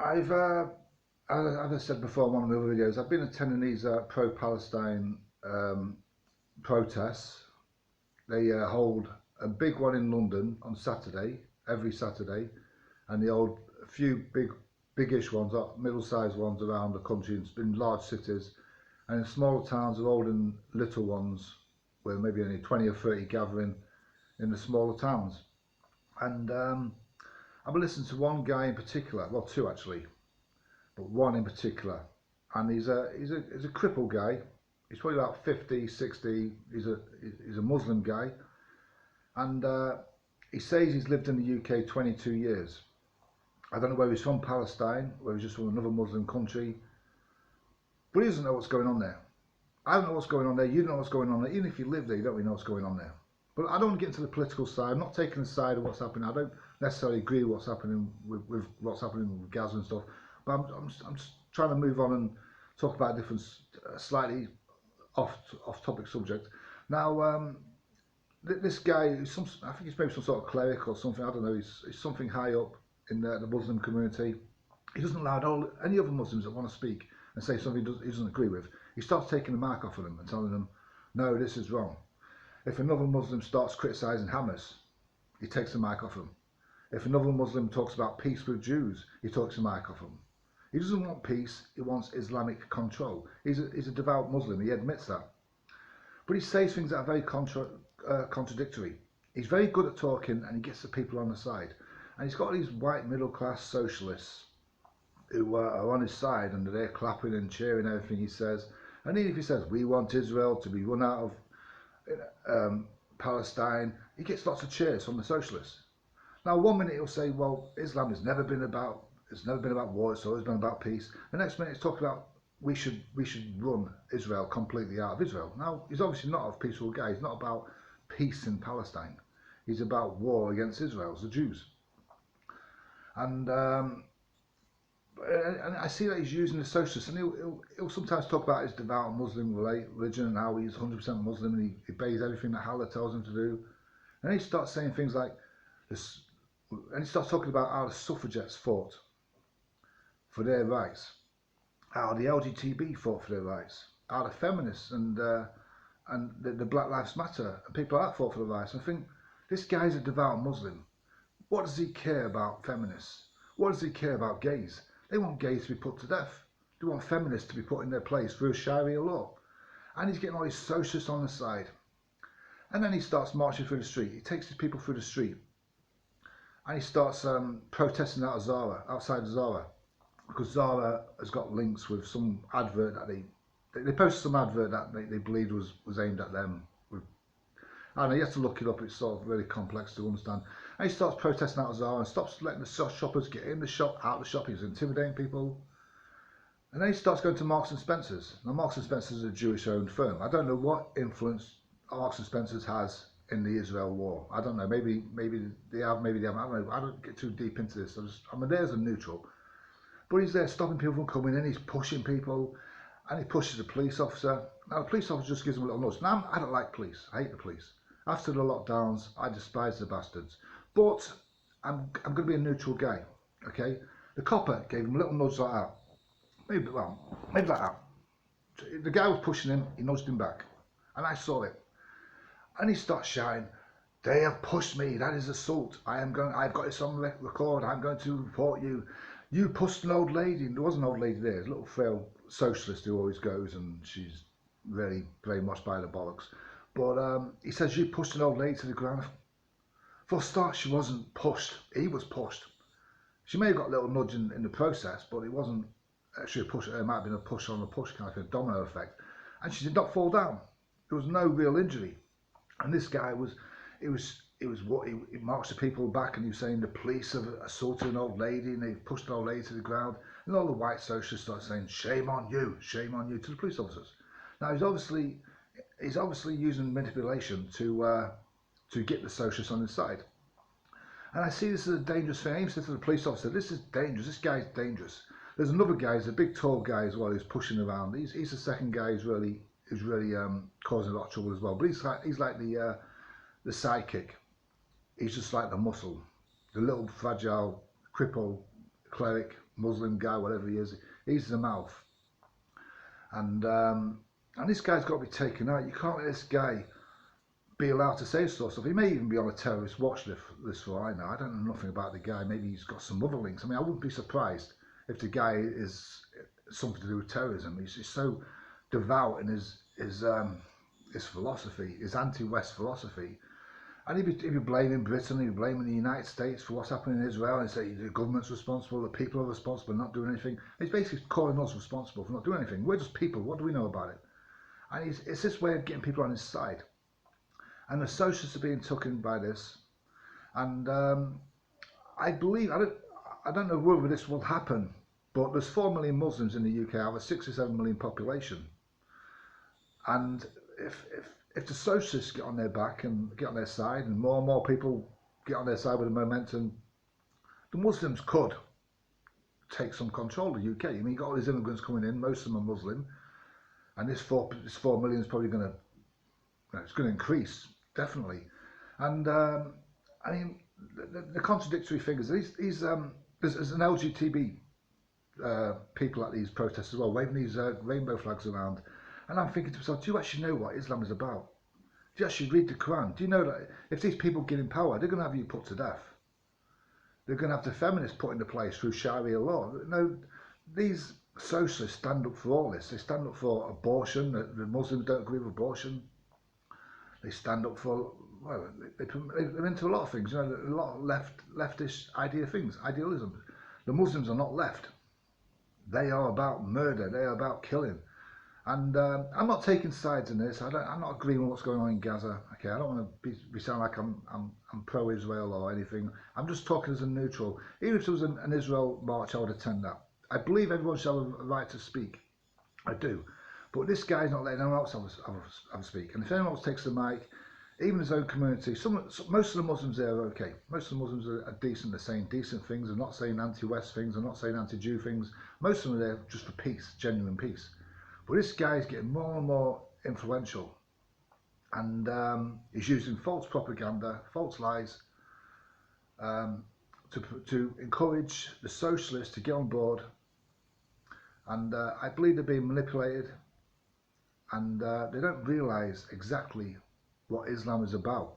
I've, as I said before in one of the other videos, I've been attending these pro-Palestine um, protests. They hold a big one in London on Saturday, every Saturday, and they hold a few biggish ones, middle-sized ones around the country in large cities, and in smaller towns they're holding little ones where maybe only 20 or 30 gathering in the smaller towns. And I've been listening to one guy in particular, well, two actually, but one in particular, and he's a crippled guy. He's probably about 50, 60. He's a Muslim guy, and he says he's lived in the UK 22 years. I don't know whether he's from Palestine, whether he's just from another Muslim country, but he doesn't know what's going on there. I don't know what's going on there. You don't know what's going on there. Even if you live there, you don't really know what's going on there. But I don't want to get into the political side. I'm not taking the side of what's happening. I don't necessarily agree with what's happening with what's happening with Gaza and stuff. But I'm just trying to move on and talk about a different, slightly off topic subject. Now, this guy, I think he's maybe some sort of cleric or something. I don't know. He's something high up in the Muslim community. He doesn't allow any other Muslims that want to speak and say something he doesn't agree with. He starts taking the mic off of them and telling them, no, this is wrong. If another Muslim starts criticising Hamas, he takes the mic off them. If another Muslim talks about peace with Jews, he takes the mic off them. He doesn't want peace, he wants Islamic control. He's a devout Muslim, he admits that. But he says things that are very contradictory. He's very good at talking and he gets the people on the side. And he's got these white middle class socialists who are on his side and they're clapping and cheering everything he says. And even if he says, we want Israel to be run out of Palestine, he gets lots of cheers from the socialists. Now, one minute he'll say, well, Islam has never been about war, it's always been about peace. The next minute he's talking about we should run Israel completely out of Israel. Now, he's obviously not a peaceful guy. He's not about peace in Palestine. He's about war against Israel, the Jews. And I see that he's using the socialists, and he'll sometimes talk about his devout Muslim religion and how he's 100% Muslim and he obeys everything that Allah tells him to do. And he starts saying things like this, and he starts talking about how the suffragettes fought for their rights, how the LGBT fought for their rights, how the feminists and the Black Lives Matter and people like that fought for the rights. And I think this guy's a devout Muslim. What does he care about feminists? What does he care about gays? They want gays to be put to death. They want feminists to be put in their place through Sharia law. And he's getting all these socialists on the side. And then he starts marching through the street. He takes his people through the street. And he starts protesting outside Zara. Because Zara has got links with some advert that they posted some advert that they believed was aimed at them. I don't know, you have to look it up, it's sort of really complex to understand. And he starts protesting out of Zara and stops letting the shoppers get in the shop, out of the shop. He's intimidating people. And then he starts going to Marks and Spencer's. Now, Marks and Spencer's is a Jewish-owned firm. I don't know what influence Marks and Spencer's has in the Israel war. I don't know. Maybe they have, maybe they haven't. I don't know. I don't get too deep into this. I'm there as a neutral. But he's there stopping people from coming in. He's pushing people, and he pushes a police officer. Now, the police officer just gives him a little nudge. Now, I don't like police. I hate the police. After the lockdowns, I despise the bastards. But I'm going to be a neutral guy, okay? The copper gave him a little nudge like that. Maybe like that. The guy was pushing him, he nudged him back. And I saw it. And he starts shouting, they have pushed me, that is assault. I've got this on record, I'm going to report you. You pushed an old lady. There was an old lady there, a little frail socialist who always goes and she's really brainwashed by the bollocks. But he says, you pushed an old lady to the ground. For a start, she wasn't pushed. He was pushed. She may have got a little nudge in the process, but it wasn't actually a push. It might have been a push on a push, kind of a domino effect. And she did not fall down. There was no real injury. And this guy he marched the people back and he was saying the police have assaulted an old lady and they've pushed an old lady to the ground. And all the white socialists started saying, shame on you to the police officers. Now he's obviously using manipulation to get the socialists on his side. And I see this as a dangerous thing. I even said to the police officer, this is dangerous, this guy's dangerous. There's another guy, he's a big tall guy as well, who's pushing around. He's the second guy who's really causing a lot of trouble as well. But he's like the sidekick. He's just like the muscle, the little fragile cripple cleric Muslim guy, whatever he is, he's the mouth. And this guy's got to be taken out. You can't let this guy be allowed to say sort of stuff. He may even be on a terrorist watch list for all I know. I don't know nothing about the guy. Maybe he's got some other links. I mean, I wouldn't be surprised if the guy is something to do with terrorism. He's so devout in his philosophy, his anti-West philosophy. And he'd be blaming Britain, he'd be blaming the United States for what's happening in Israel, and say the government's responsible, the people are responsible, not doing anything. He's basically calling us responsible for not doing anything. We're just people, what do we know about it? And it's this way of getting people on his side. And the socialists are being taken by this. And I believe, I don't know whether this will happen, but there's 4 million Muslims in the UK out of a 67 million population. And if the socialists get on their back and get on their side, and more people get on their side with the momentum, the Muslims could take some control of the UK. I mean, you've got all these immigrants coming in, most of them are Muslim, and this 4 million is probably going to, it's going to increase, definitely. And I mean, the contradictory figures, there's an LGBT people at these protests as well, waving these rainbow flags around. And I'm thinking to myself, do you actually know what Islam is about? Do you actually read the Quran? Do you know that if these people get in power, they're going to have you put to death? They're going to have the feminists put into place through Sharia law. No, these socialists stand up for all this. They stand up for abortion. The Muslims don't agree with abortion. They stand up for, well, they're into a lot of things. You know, a lot of leftish idealism. The Muslims are not left. They are about murder. They are about killing. And I'm not taking sides in this. I'm not agreeing with what's going on in Gaza. Okay, I don't want to be sound like I'm pro-Israel or anything. I'm just talking as a neutral. Even if there was an Israel march, I would attend that. I believe everyone should have a right to speak. I do. But this guy's not letting anyone else have a speak. And if anyone else takes the mic, even his own community, most of the Muslims there are okay. Most of the Muslims are decent. They're saying decent things. They're not saying anti-West things. They're not saying anti-Jew things. Most of them are there just for peace, genuine peace. But this guy is getting more and more influential, and he's using false propaganda, false lies, to encourage the socialists to get on board. And I believe they're being manipulated, and they don't realise exactly what Islam is about.